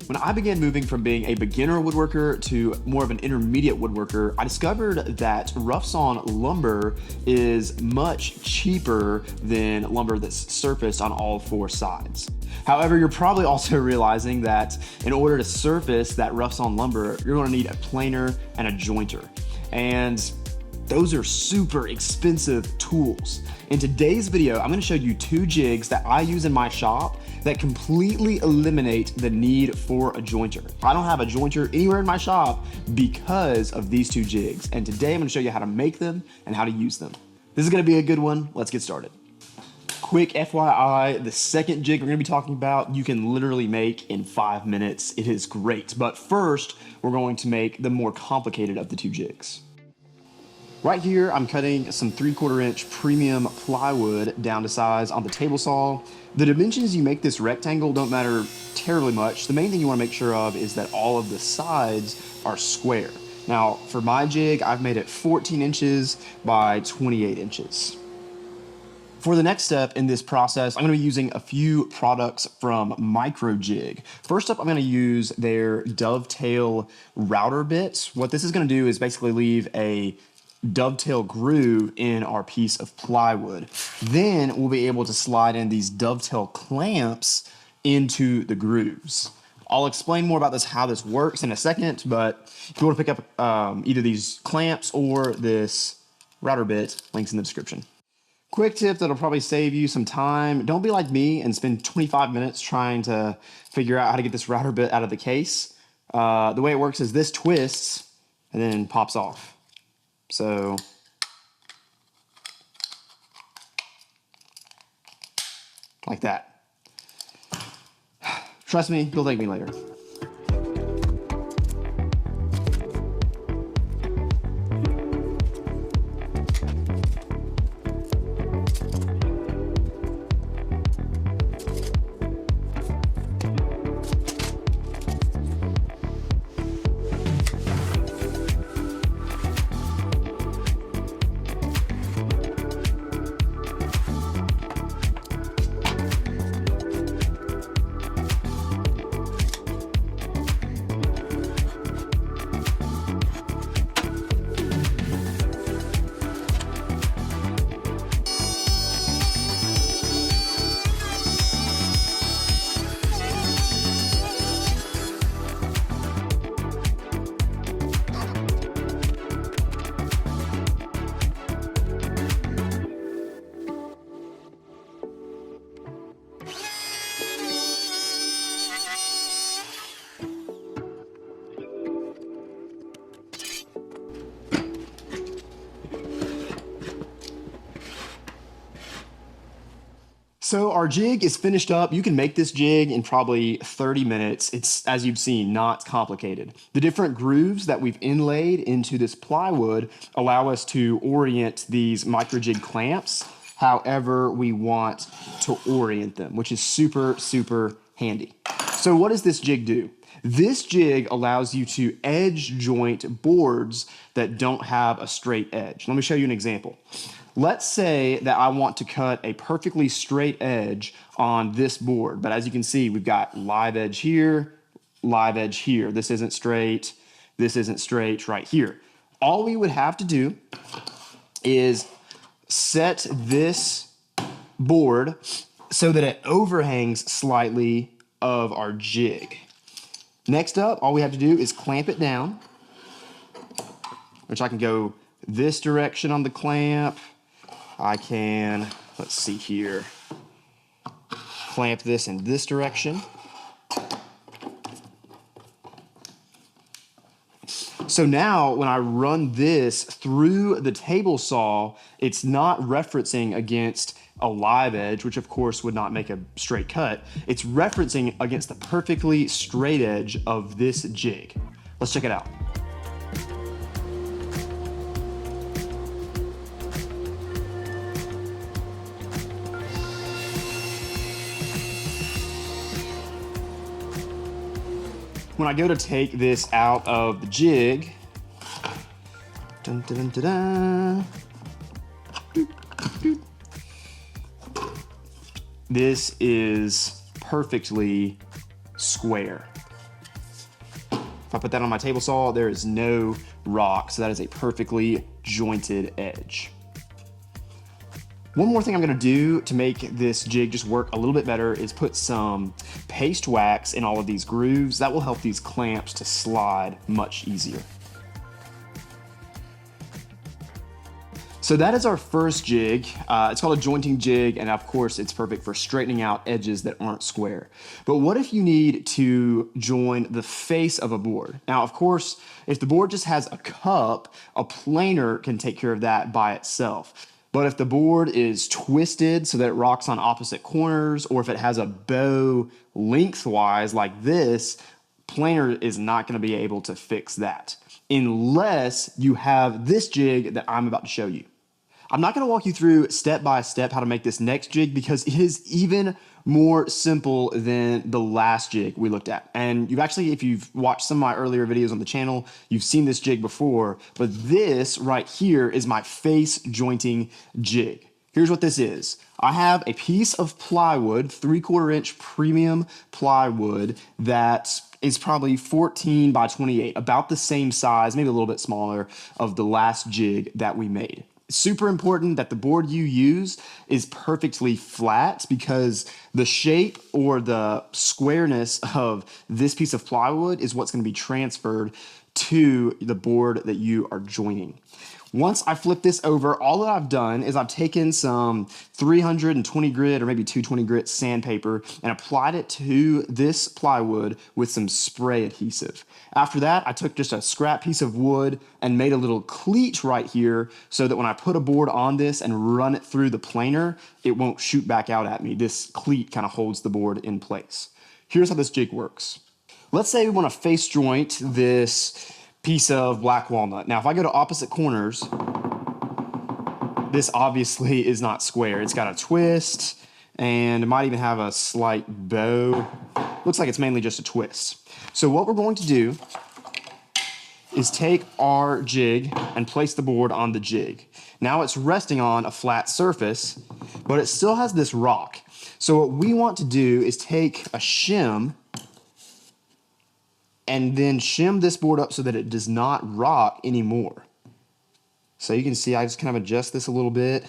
When I began moving from being a beginner woodworker to more of an intermediate woodworker, I discovered that rough sawn lumber is much cheaper than lumber that's surfaced on all four sides. However, you're probably also realizing that in order to surface that rough sawn lumber, you're gonna need a planer and a jointer. And those are super expensive tools. In today's video, I'm gonna show you two jigs that I use in my shop that completely eliminate the need for a jointer. I don't have a jointer anywhere in my shop because of these two jigs. And today I'm gonna show you how to make them and how to use them. This is gonna be a good one. Let's get started. Quick FYI, the second jig we're gonna be talking about, you can literally make in 5 minutes. It is great. But first, we're going to make the more complicated of the two jigs. Right here, I'm cutting some 3/4 inch premium plywood down to size on the table saw. The dimensions you make this rectangle don't matter terribly much. The main thing you wanna make sure of is that all of the sides are square. Now, for my jig, I've made it 14 inches by 28 inches. For the next step in this process, I'm gonna be using a few products from Micro Jig. First up, I'm gonna use their dovetail router bits. What this is gonna do is basically leave a dovetail groove in our piece of plywood. Then we'll be able to slide in these dovetail clamps into the grooves. I'll explain more about how this works in a second, but if you want to pick up either these clamps or this router bit, links in the description. Quick tip that'll probably save you some time. Don't be like me and spend 25 minutes trying to figure out how to get this router bit out of the case. The way it works is this twists and then pops off. So like that. Trust me, you'll thank me later. So our jig is finished up. You can make this jig in probably 30 minutes. It's, as you've seen, not complicated. The different grooves that we've inlaid into this plywood allow us to orient these micro jig clamps however we want to orient them, which is super, super handy. So what does this jig do? This jig allows you to edge joint boards that don't have a straight edge. Let me show you an example. Let's say that I want to cut a perfectly straight edge on this board, but as you can see, we've got live edge here, live edge here. This isn't straight right here. All we would have to do is set this board so that it overhangs slightly of our jig. Next up, all we have to do is clamp it down, which I can go this direction on the clamp. I can, let's see here, clamp this in this direction. So now when I run this through the table saw, it's not referencing against a live edge, which of course would not make a straight cut. It's referencing against the perfectly straight edge of this jig. Let's check it out. When I go to take this out of the jig, dun, dun, dun, dun, dun. This is perfectly square. If I put that on my table saw, there is no rock, so that is a perfectly jointed edge. One more thing I'm gonna do to make this jig just work a little bit better is put some paste wax in all of these grooves. That will help these clamps to slide much easier. So that is our first jig. It's called a jointing jig, and of course it's perfect for straightening out edges that aren't square. But what if you need to join the face of a board? Now, of course, if the board just has a cup, a planer can take care of that by itself. But if the board is twisted so that it rocks on opposite corners, or if it has a bow lengthwise like this, planer is not going to be able to fix that unless you have this jig that I'm about to show you. I'm not going to walk you through step by step how to make this next jig because it is even more simple than the last jig we looked at. And you've actually, if you've watched some of my earlier videos on the channel, you've seen this jig before, but this right here is my face jointing jig. Here's what this is. I have a piece of plywood, 3/4 inch premium plywood that is probably 14 by 28, about the same size, maybe a little bit smaller of the last jig that we made. Super important that the board you use is perfectly flat because the shape or the squareness of this piece of plywood is what's going to be transferred to the board that you are joining. Once I flip this over, all that I've done is I've taken some 320 grit or maybe 220 grit sandpaper and applied it to this plywood with some spray adhesive. After that, I took just a scrap piece of wood and made a little cleat right here so that when I put a board on this and run it through the planer, it won't shoot back out at me. This cleat kind of holds the board in place. Here's how this jig works. Let's say we want to face joint this piece of black walnut. Now, if I go to opposite corners, this obviously is not square. It's got a twist and it might even have a slight bow. Looks like it's mainly just a twist. So what we're going to do is take our jig and place the board on the jig. Now it's resting on a flat surface, but it still has this rock. So what we want to do is take a shim and then shim this board up so that it does not rock anymore. So you can see I just kind of adjust this a little bit.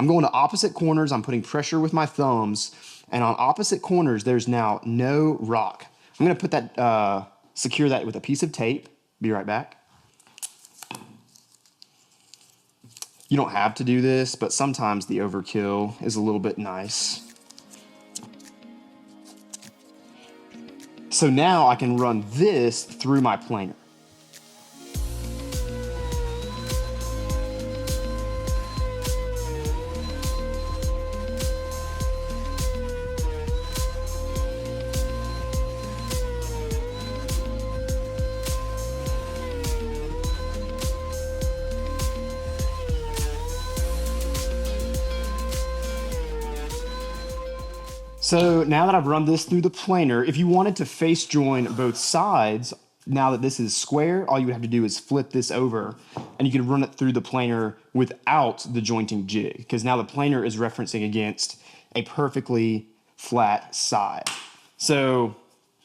I'm going to opposite corners. I'm putting pressure with my thumbs. And on opposite corners, there's now no rock. I'm going to put that, secure that with a piece of tape. Be right back. You don't have to do this, but sometimes the overkill is a little bit nice. So now I can run this through my planer. So now that I've run this through the planer, if you wanted to face join both sides, now that this is square, all you would have to do is flip this over and you can run it through the planer without the jointing jig because now the planer is referencing against a perfectly flat side. So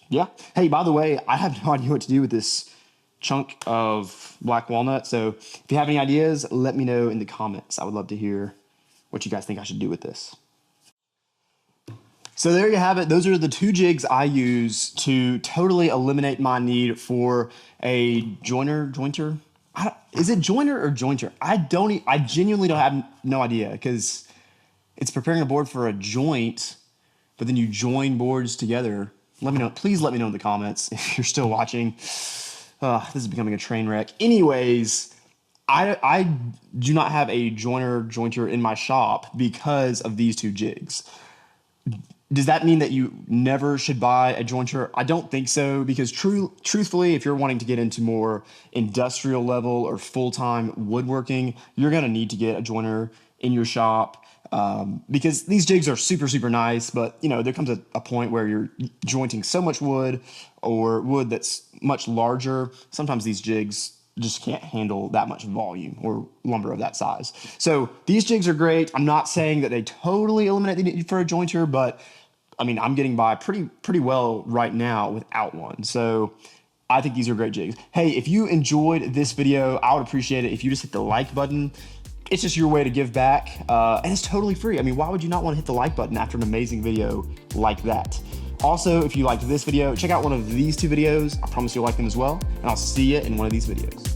yeah. Hey, by the way, I have no idea what to do with this chunk of black walnut. So if you have any ideas, let me know in the comments. I would love to hear what you guys think I should do with this. So there you have it. Those are the two jigs I use to totally eliminate my need for a jointer. Is it joiner or jointer? I genuinely don't have no idea because it's preparing a board for a joint, but then you join boards together. Let me know. Please let me know in the comments if you're still watching. This is becoming a train wreck. Anyways, I do not have a jointer in my shop because of these two jigs. Does that mean that you never should buy a jointer? I don't think so because truthfully, if you're wanting to get into more industrial level or full-time woodworking, you're going to need to get a jointer in your shop because these jigs are super, super nice. But, you know, there comes a point where you're jointing so much wood or wood that's much larger. Sometimes these jigs just can't handle that much volume or lumber of that size. So these jigs are great. I'm not saying that they totally eliminate the need for a jointer, but I mean, I'm getting by pretty well right now without one. So I think these are great jigs. Hey, if you enjoyed this video, I would appreciate it if you just hit the like button. It's just your way to give back, and it's totally free. I mean, why would you not want to hit the like button after an amazing video like that? Also, if you liked this video, check out one of these two videos. I promise you'll like them as well, and I'll see you in one of these videos.